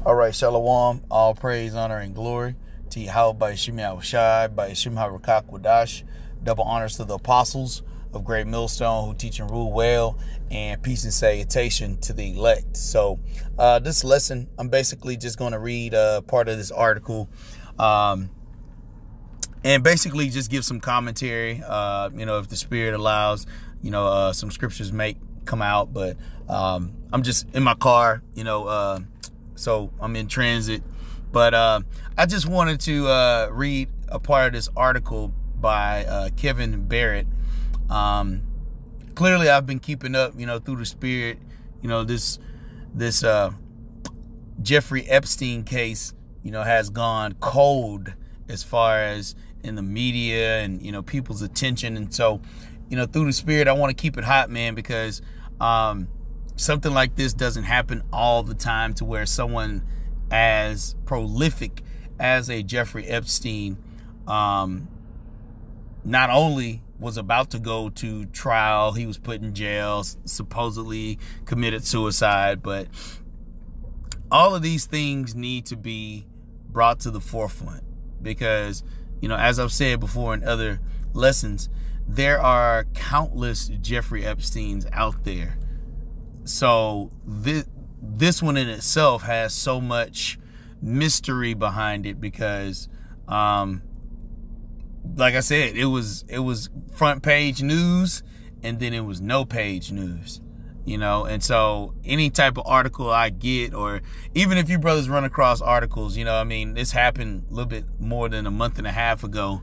All right, Shalom. All praise, honor, and glory to Yahweh by Yeshua Yahushai, by Yeshua Harakak Wadash. Double honors to the apostles of Great Millstone who teach and rule well, and peace and salutation to the elect. So this lesson, I'm basically just going to read part of this article and basically just give some commentary, if the Spirit allows, some scriptures may come out, but I'm just in my car, so I'm in transit. But I just wanted to read a part of this article by Kevin Barrett. Clearly, I've been keeping up, through the Spirit, this Jeffrey Epstein case, has gone cold as far as in the media and, people's attention. And so, through the Spirit, I want to keep it hot, man, because something like this doesn't happen all the time, to where someone as prolific as a Jeffrey Epstein not only was about to go to trial, he was put in jail, supposedly committed suicide, but all of these things need to be brought to the forefront because, as I've said before in other lessons, there are countless Jeffrey Epsteins out there. So this one in itself has so much mystery behind it because, like I said, it was front page news, and then it was no page news, and so any type of article I get, or even if you brothers run across articles, this happened a little bit more than a month and a half ago,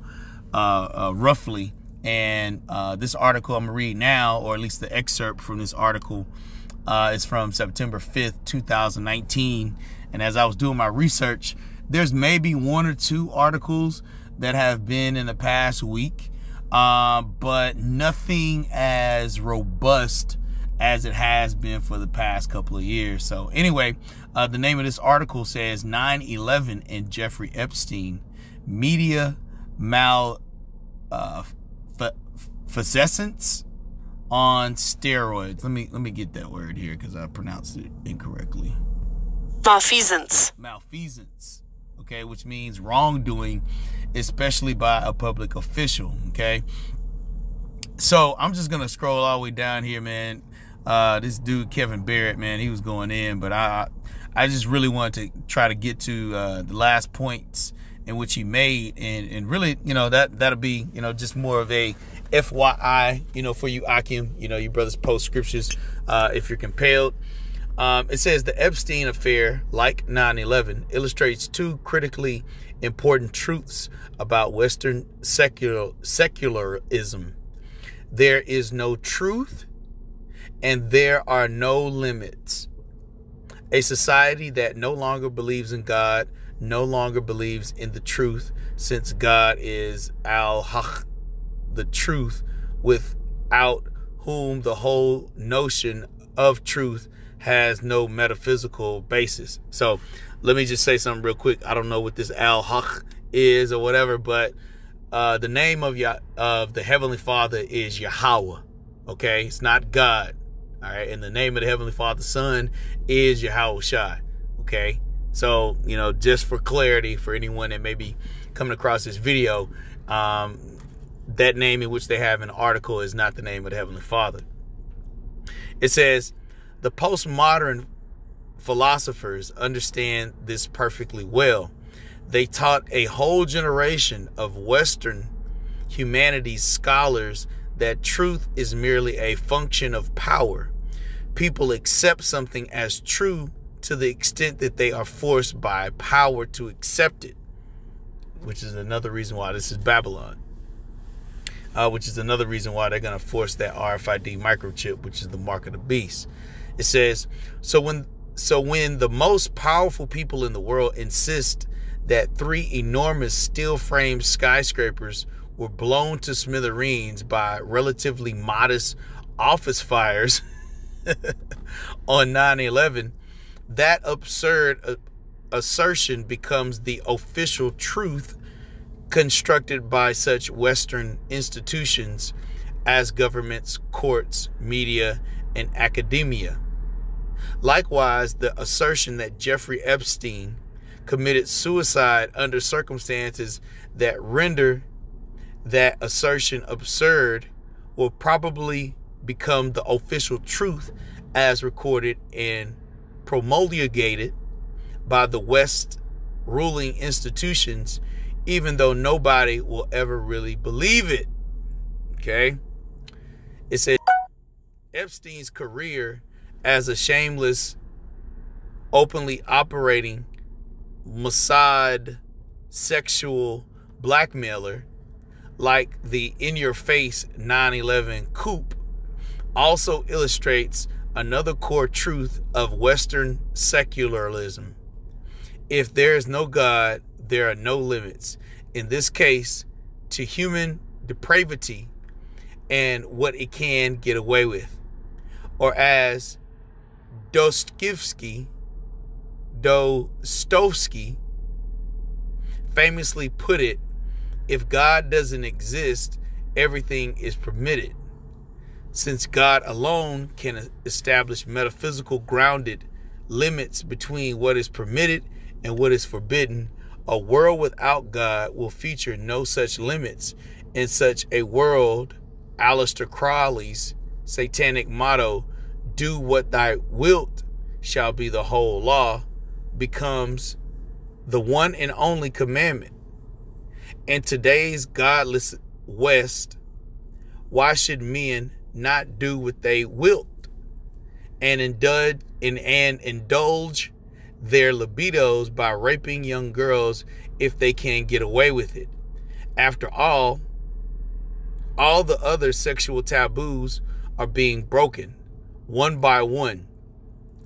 roughly. And this article I'm gonna read now, or at least the excerpt from this article, is from September 5th, 2019. And as I was doing my research, there's maybe one or two articles that have been in the past week, but nothing as robust as it has been for the past couple of years. So anyway, the name of this article says 9/11 and Jeffrey Epstein, media malfeasance on steroids. Let me get that word here because I pronounced it incorrectly. Malfeasance. Okay, which means wrongdoing, especially by a public official. Okay, so I'm just gonna scroll all the way down here, man. This dude Kevin Barrett, man, he was going in, but I just really wanted to try to get to the last points in which he made, and really, that'll be, just more of a FYI, for you Akim, you brothers post scriptures if you're compelled. It says the Epstein affair, like 9/11, illustrates two critically important truths about Western secularism. There is no truth, and there are no limits. A society that no longer believes in God no longer believes in the truth, since God is al-haq, the truth, without whom the whole notion of truth has no metaphysical basis. So let me just say something real quick. I don't know what this al-haq is or whatever, but the name of the Heavenly Father is Yahweh. Okay, it's not God. All right, and the name of the Heavenly Father Son is Yahushai. Okay, so just for clarity for anyone that may be coming across this video, that name in which they have in the article is not the name of the Heavenly Father. It says the postmodern philosophers understand this perfectly well. They taught a whole generation of Western humanities scholars that truth is merely a function of power. People accept something as true to the extent that they are forced by power to accept it, which is another reason why this is Babylon, which is another reason why they're going to force that RFID microchip, which is the mark of the beast. It says, so when the most powerful people in the world insist that 3 enormous steel-framed skyscrapers were blown to smithereens by relatively modest office fires on 9/11, that absurd assertion becomes the official truth constructed by such Western institutions as governments, courts, media, and academia. Likewise, the assertion that Jeffrey Epstein committed suicide under circumstances that render that assertion absurd will probably become the official truth as recorded and promulgated by the West ruling institutions, even though nobody will ever really believe it. Okay? It says Epstein's career as a shameless, openly operating Mossad sexual blackmailer, like the in-your-face 9/11 coup, also illustrates another core truth of Western secularism. If there is no God, there are no limits. In this case, to human depravity and what it can get away with. Or as Dostoevsky famously put it, if God doesn't exist, everything is permitted. Since God alone can establish metaphysical grounded limits between what is permitted and what is forbidden, a world without God will feature no such limits. In such a world, Aleister Crowley's satanic motto, "Do what thy wilt shall be the whole law," becomes the one and only commandment. In today's godless West, why should men not do what they wilt and indulge their libidos by raping young girls if they can get away with it? After all the other sexual taboos are being broken one by one.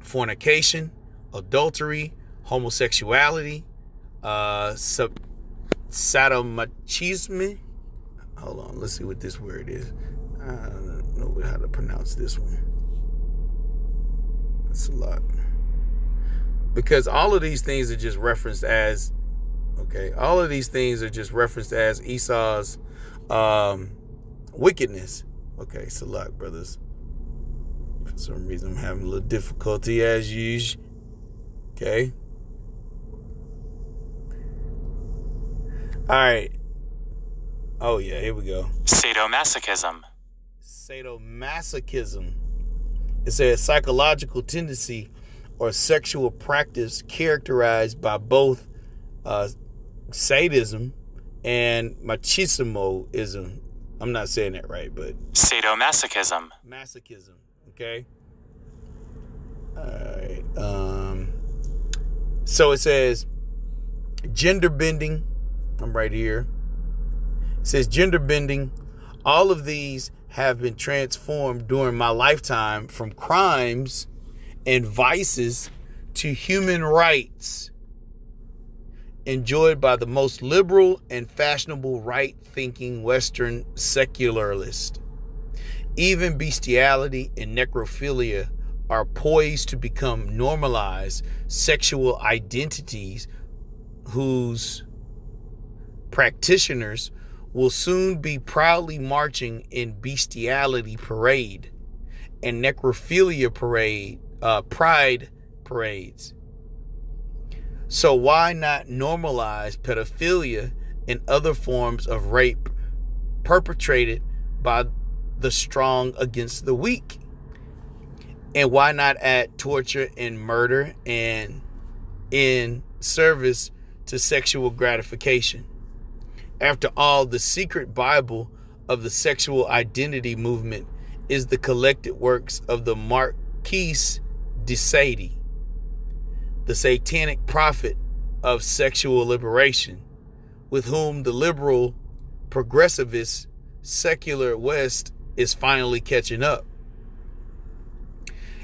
Fornication, adultery, homosexuality, sadomachism. Hold on, let's see what this word is. I don't know how to pronounce this one. That's a lot. Because all of these things are just referenced as, all of these things are just referenced as Esau's wickedness. Okay, it's a lot, brothers. For some reason, I'm having a little difficulty as usual. Okay. All right. Oh, yeah, here we go. Sadomasochism. Sadomasochism. It's a psychological tendency or sexual practice characterized by both sadism and machismoism. I'm not saying that right, but sadomasochism. Masochism. Okay. All right. So it says gender bending. I'm right here. It says gender bending. All of these have been transformed during my lifetime from crimes and vices to human rights enjoyed by the most liberal and fashionable right-thinking Western secularists. Even bestiality and necrophilia are poised to become normalized sexual identities whose practitioners will soon be proudly marching in bestiality parade and necrophilia pride parades. So why not normalize pedophilia and other forms of rape perpetrated by the strong against the weak? And why not add torture and murder and in service to sexual gratification? After all, the secret Bible of the sexual identity movement is the collected works of the Marquis de Sade, the satanic prophet of sexual liberation, with whom the liberal, progressivist, secular West is finally catching up.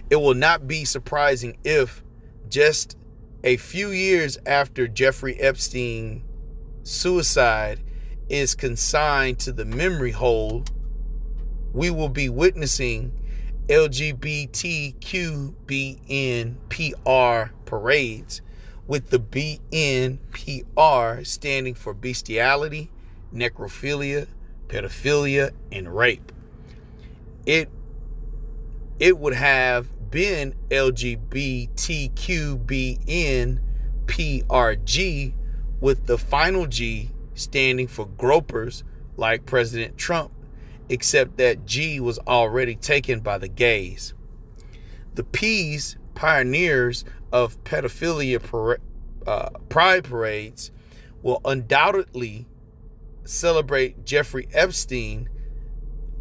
It will not be surprising if, just a few years after Jeffrey Epstein's suicide is consigned to the memory hole, we will be witnessing LGBTQBNPR parades, with the BNPR standing for bestiality, necrophilia, pedophilia, and rape. It would have been LGBTQBNPRG, with the final G standing for gropers like President Trump, except that G was already taken by the gays. The P's, pioneers of pedophilia pride parades, will undoubtedly celebrate Jeffrey Epstein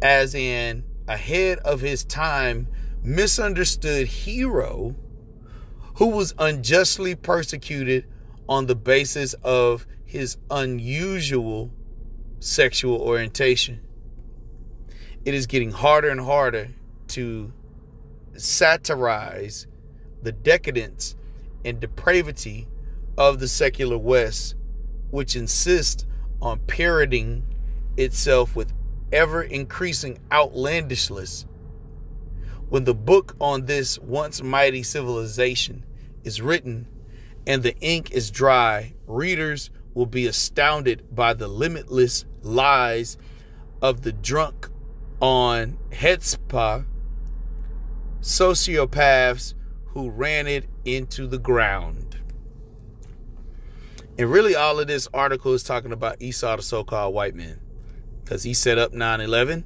as an ahead of his time misunderstood hero who was unjustly persecuted on the basis of his unusual sexual orientation. It is getting harder and harder to satirize the decadence and depravity of the secular West, which insists on parroting itself with ever-increasing outlandishness. When the book on this once mighty civilization is written and the ink is dry, readers will be astounded by the limitless lies of the drunk on Hetzpah sociopaths who ran it into the ground. And really all of this article is talking about Esau, the so-called white man, because he set up 9/11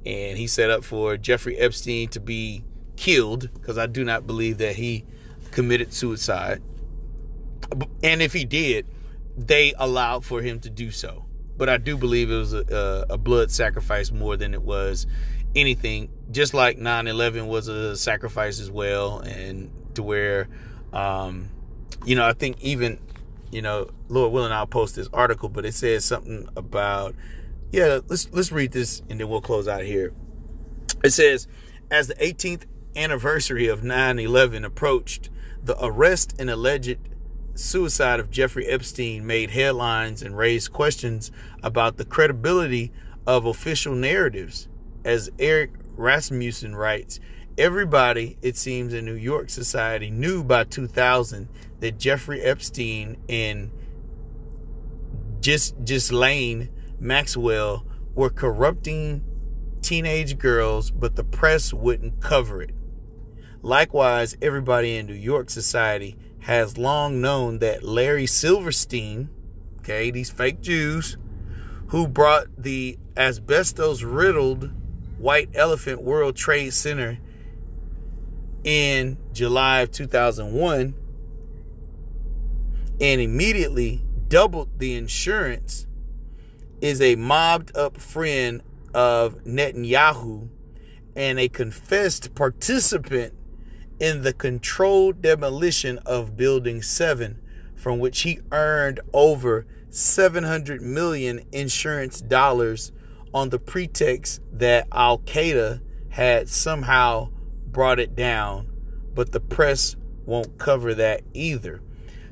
and he set up for Jeffrey Epstein to be killed, because I do not believe that he committed suicide. And if he did, they allowed for him to do so. But I do believe it was a blood sacrifice more than it was anything, just like 9/11 was a sacrifice as well. And to where, I think even, Lord willing, I'll post this article, but it says something about, let's read this and then we'll close out here. It says, as the 18th anniversary of 9/11 approached, the arrest and alleged suicide of Jeffrey Epstein made headlines and raised questions about the credibility of official narratives. As Eric Rasmussen writes, everybody, it seems, in New York society knew by 2000 that Jeffrey Epstein and Ghislaine Maxwell were corrupting teenage girls, but the press wouldn't cover it. Likewise, everybody in New York society has long known that Larry Silverstein, these fake Jews, who brought the asbestos-riddled White Elephant World Trade Center in July of 2001 and immediately doubled the insurance, is a mobbed-up friend of Netanyahu and a confessed participant in the controlled demolition of Building 7, from which he earned over $700 million insurance dollars on the pretext that Al-Qaeda had somehow brought it down, but the press won't cover that either.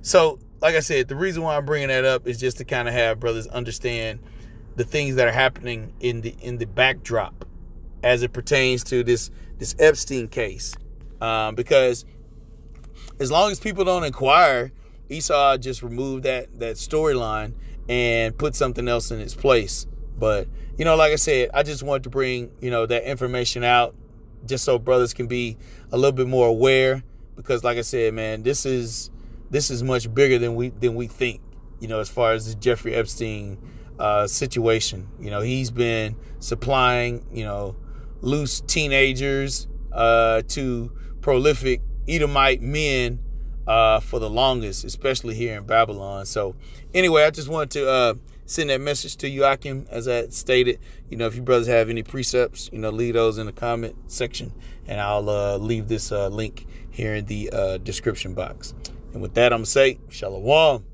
So, like I said, the reason why I'm bringing that up is just to kind of have brothers understand the things that are happening in the backdrop as it pertains to this Epstein case. Because as long as people don't inquire, Esau just removed that storyline and put something else in its place. But, like I said, I just wanted to bring, that information out just so brothers can be a little bit more aware. Because, like I said, man, this is much bigger than we think, as far as the Jeffrey Epstein situation. He's been supplying, loose teenagers to prolific Edomite men for the longest, especially here in Babylon. So anyway, I just wanted to send that message to you, Akim, as I stated. If you brothers have any precepts, leave those in the comment section, and I'll leave this link here in the description box. And with that, I'm going to say, Shalom.